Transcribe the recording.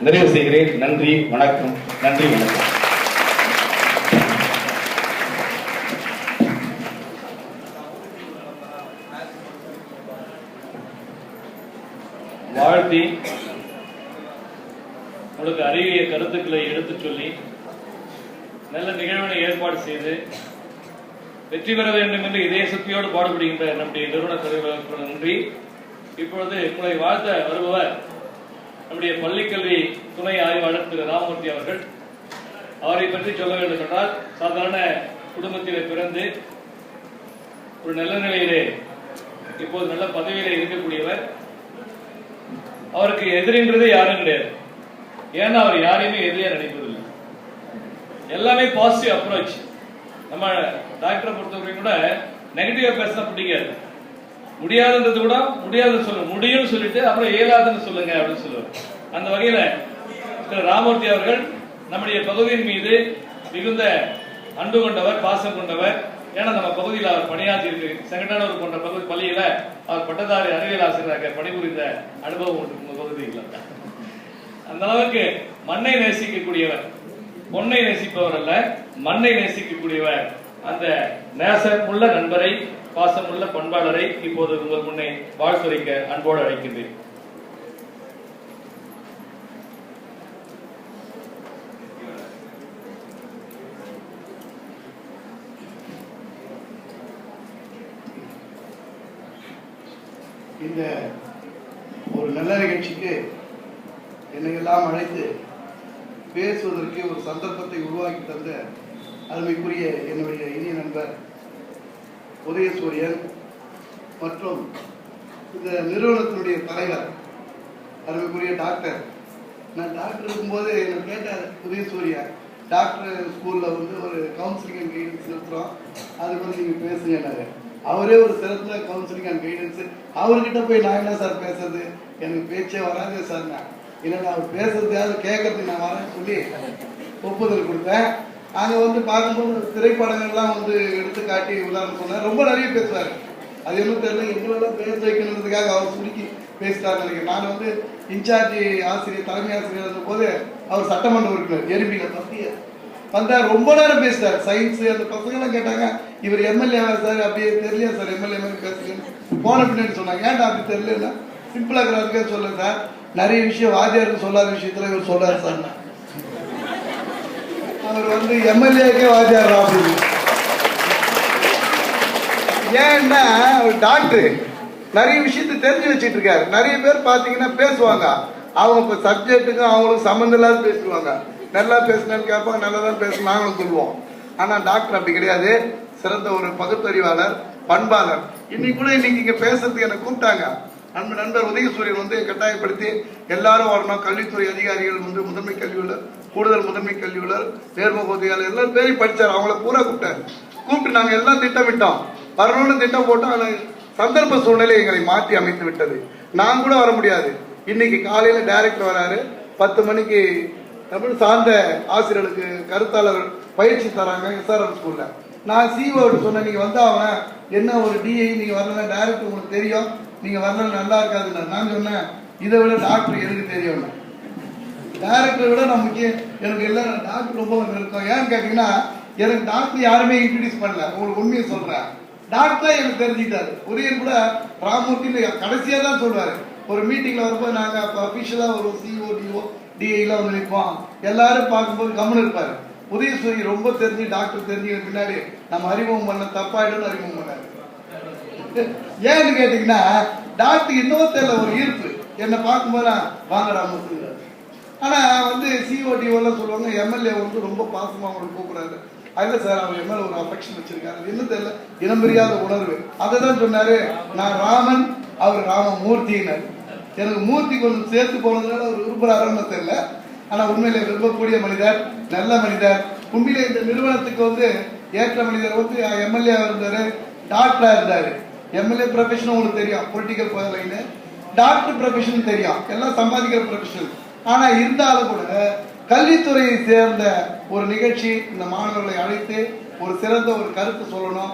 நிறைவு செய்கிறேன். நன்றி, வணக்கம். நன்றி, வணக்கம். வாழ்த்தி உங்களுக்கு அறிவிய கருத்துக்களை எடுத்துச் சொல்லி நல்ல நிகழ்வினை ஏற்பாடு செய்து வெற்றி பெற வேண்டும் என்று இதய சக்தியோடு பாடுபடுகின்ற நம்முடைய நிறுவன தலைவர்களுக்கு நன்றி. இப்பொழுது உங்களை வாழ்த்த வருபவர் நம்முடைய பள்ளிக்கல்வி துணை ஆய்வாளர் திரு ராமமூர்த்தி அவர்கள். அவரை பற்றி சொல்ல வேண்டும் என்றால், சாதாரண குடும்பத்திலே பிறந்து ஒரு நல்ல நிலையிலே இப்போது நல்ல பதவியிலே இருக்கக்கூடியவர். அவருக்கு எதிரின்றதே யாரும் கிடையாது. ஏன்னா அவர் யாரையுமே எதிரியா நினைப்பதில்லை. எல்லாமே பாசிட்டிவ் அப்ரோச். நம்ம டாக்டரை பொறுத்தவரைக்கும் கூட நெகட்டிவா பேசினா பிடிக்காது. முடியாதுன்றது கூட முடியாதுன்னு சொல்லுங்க, முடியும்னு சொல்லிட்டு அப்புறம் இயலாதுன்னு சொல்லுங்க அப்படின்னு சொல்லுவார். அந்த வகையில திரு ராமமூர்த்தி அவர்கள் நம்முடைய பகுதியின் மீது மிகுந்த அன்பு கொண்டவர், பாசம் கொண்டவர். ஏன்னா நம்ம பகுதியில் அவர் பணியாற்றி இருக்கு. செங்கடானூர் போன்ற பகுதி பள்ளியில அவர் பட்டதாரி அறிவியல் ஆசிரியராக பணிபுரிந்த அனுபவம் உங்க பகுதியில். அந்த அளவுக்கு மண்ணை நேசிக்கக்கூடியவர், பொன்னை நேசிப்பவர் அல்ல, மண்ணை நேசிக்கக்கூடியவர். அந்த நேசமுள்ள நண்பரை, பாசமுள்ள பண்பாளரை இப்போது உங்கள் முன்னே வாழ்த்துரைக்க அன்போடு அழைக்கின்றேன். இந்த ஒரு நல்ல நிகழ்ச்சிக்கு என்னையெல்லாம் அழைத்து பேசுவதற்கு ஒரு சந்தர்ப்பத்தை உருவாக்கி தந்த அருமைக்குரிய என்னுடைய இனிய நண்பர் உதயசூரியன் மற்றும் இந்த நிறுவனத்தினுடைய தலைவர் அருமைக்குரிய டாக்டர். நான் டாக்டர் இருக்கும்போது என்ன கேட்டார், உதயசூரியன் டாக்டர் ஸ்கூலில் ஒரு கவுன்சிலிங் அண்ட் கைடன்ஸ் நடத்துகிறோம், அதுக்கு நீங்கள் பேசுங்கன்னாரு. அவரே ஒரு சிறந்த கவுன்சிலிங் அண்ட் கைடன்ஸ். அவர்கிட்ட போய் நான் என்ன சார் பேசுறது, எனக்கு பேச்சே வராது சார். நான் இல்லைன்னா அவர் பேசுறதையாவது கேட்கறதுக்கு நான் வரேன்னு சொல்லி ஒப்புதல் கொடுத்தேன். அங்கே பார்க்கும்போது திரைப்படங்கள்லாம் எடுத்து காட்டி உதாரணம் சொன்னார். ரொம்ப நிறைய பேசுவார். அது என்ன தெரியல, எங்களெல்லாம் பேச வைக்கணுன்றதுக்காக அவர் சுருக்கி பேசிட்டார் நினைக்கிறேன். நான் இன்சார்ஜ் ஆசிரியர், தலைமை ஆசிரியர் இருந்த போது அவர் சட்டமன்ற உறுப்பினர் எறும்பியில பத்தி வந்தார். ரொம்ப நேரம் பேசிட்டார். சயின்ஸ் அந்த பசங்களாம் கேட்டாங்க, இவர் எம்எல்ஏவா சார்? அப்படியே தெரியலையா சார், எம்எல்ஏ மாதிரி பேசுறேன்னு போன பின்னாடி சொன்னாங்க. ஏன்டா அப்படி தெரியலன்னா, சிம்பிளா இருக்கிறதுக்கே சொல்ல சார், நிறைய விஷயம் வாத்தியாருக்கு சொல்லாத விஷயத்துல இவர் சொல்றாரு சார். அவர் எம்எல்ஏக்கே வாத்தியார் அப்படின்னு. ஏன்னா அவர் டாக்டர் நிறைய விஷயத்த தெரிஞ்சு வச்சுட்டு இருக்காரு. நிறைய பேர் பாத்தீங்கன்னா பேசுவாங்க, அவங்க இப்ப சப்ஜெக்டுக்கும் அவங்களுக்கு சம்மந்தம் இல்லாத பேசுவாங்க. நல்லா பேசினு கேட்பாங்க, நல்லா தான் பேசணும் நாங்களும் சொல்லுவோம். ஆனா டாக்டர் அப்படி கிடையாது. சிறந்த ஒரு பகுத்தறிவாளர், பண்பாளர். இன்னைக்கு இங்க பேசுறதுக்கு என்ன கூப்பிட்டாங்க. நண்பர் உதயசூரியன் கட்டாயப்படுத்தி எல்லாரும் வரணும். கல்வித்துறை அதிகாரிகள் முதன்மை கல்வியுள்ளர், கூடுதல் முதன்மை கல்வியுள்ளர், நேர்முக உதவியாளர் எல்லாரும் பேரி படிச்சார். அவங்கள பூரா கூப்பிட்டு நாங்க எல்லாம் திட்டமிட்டோம், வரணும்னு திட்டம் போட்டோம். ஆனா சந்தர்ப்ப சூழ்நிலை எங்களை மாற்றி அமைத்து விட்டது. நான் கூட வர முடியாது. இன்னைக்கு காலையில டைரக்டர் வராரு, 10 மணிக்கு தமிழ் சார்ந்த ஆசிரியர்களுக்கு கருத்தாளர் பயிற்சி தராங்க எஸ்ஆர்எம் ஸ்கூல்ல. நான் சிஓ சொன்னேன், நீங்க அவன் என்ன ஒரு டிஐ நீங்க வரல, டைரக்டர் உங்களுக்கு தெரியும், நீங்க வரல நல்லா இருக்காதுன்னு. நான் சொன்னேன், இதை விட டாக்டர் எனக்கு தெரியும், டைரக்டரை விட நான் முக்கியம். எனக்கு எல்லாம் டாக்டர் ரொம்ப இருக்கும். ஏன்னு கேட்டீங்கன்னா, எனக்கு டாக்டர் யாருமே இன்ட்ரடியூஸ் பண்ணல. உங்களுக்கு உண்மையை சொல்றேன், டாக்டர் எனக்கு தெரிஞ்சுக்கிட்டாரு. உதயன் கூட ராமமூர்த்தி கடைசியா தான் சொல்லுவாரு. ஒரு மீட்டிங்ல வரும்போது நாங்க அபிஷியலா ஒரு சிஓ டிஓ டிஐலாம் நிற்போம். எல்லாரும் பார்க்கும்போது கம்முன்னு இருப்பாரு. உதயசூரியன் ரொம்ப தெரிஞ்சு டாக்டர் தெரிஞ்சு பின்னாடி நம்ம அறிமுகம் பண்ண தப்பாயிடும் அறிமுகம் பண்ணாரு. ஏன்னு கேட்டீங்கன்னா, டாக்டர் இன்னும் தெரியல ஒரு ஈர்ப்பு. என்னை பார்க்கும்போது வாங்க ராமமூர்த்தி. ஆனா சிஓடிஓலாம் சொல்லுவாங்க, எம்எல்ஏ ரொம்ப பாசமா அவங்களுக்கு கூப்பிடுறாரு. அதுல சார் அவர் எம்எல்ஏ ஒரு அஃபெக்ஷன் வச்சிருக்காரு. என்ன தெரியல, இனம் புரியாத உணர்வு. அதை தான் சொன்னாரு, நான் ராமன், அவர் ராமமூர்த்தினார். எனக்கு மூர்த்தி கொஞ்சம் சேர்த்து போனதுனால அவர் விரும்புறாருன்னு தெரியல. ஆனா உண்மையில விரும்பக்கூடிய மனிதர், நல்ல மனிதர். உண்மையில இந்த நிறுவனத்துக்கு ஏற்ற மனிதர். எம்எல்ஏ இருந்தாரு, டாக்டரா இருந்தாரு. எம்எல்ஏ ப்ரொஃபஷன் உங்களுக்கு தெரியும், பொலிட்டிக்கல் லைனு. டாக்டர் ப்ரொஃபஷன் தெரியும், எல்லாம் சம்பாதிக்கிற ப்ரொஃபஷன். ஆனா இருந்தாலும் கூட கல்வித்துறையை சேர்ந்த ஒரு நிகழ்ச்சி, இந்த மாணவர்களை அழைத்து ஒரு சிறந்த ஒரு கருத்து சொல்லணும்.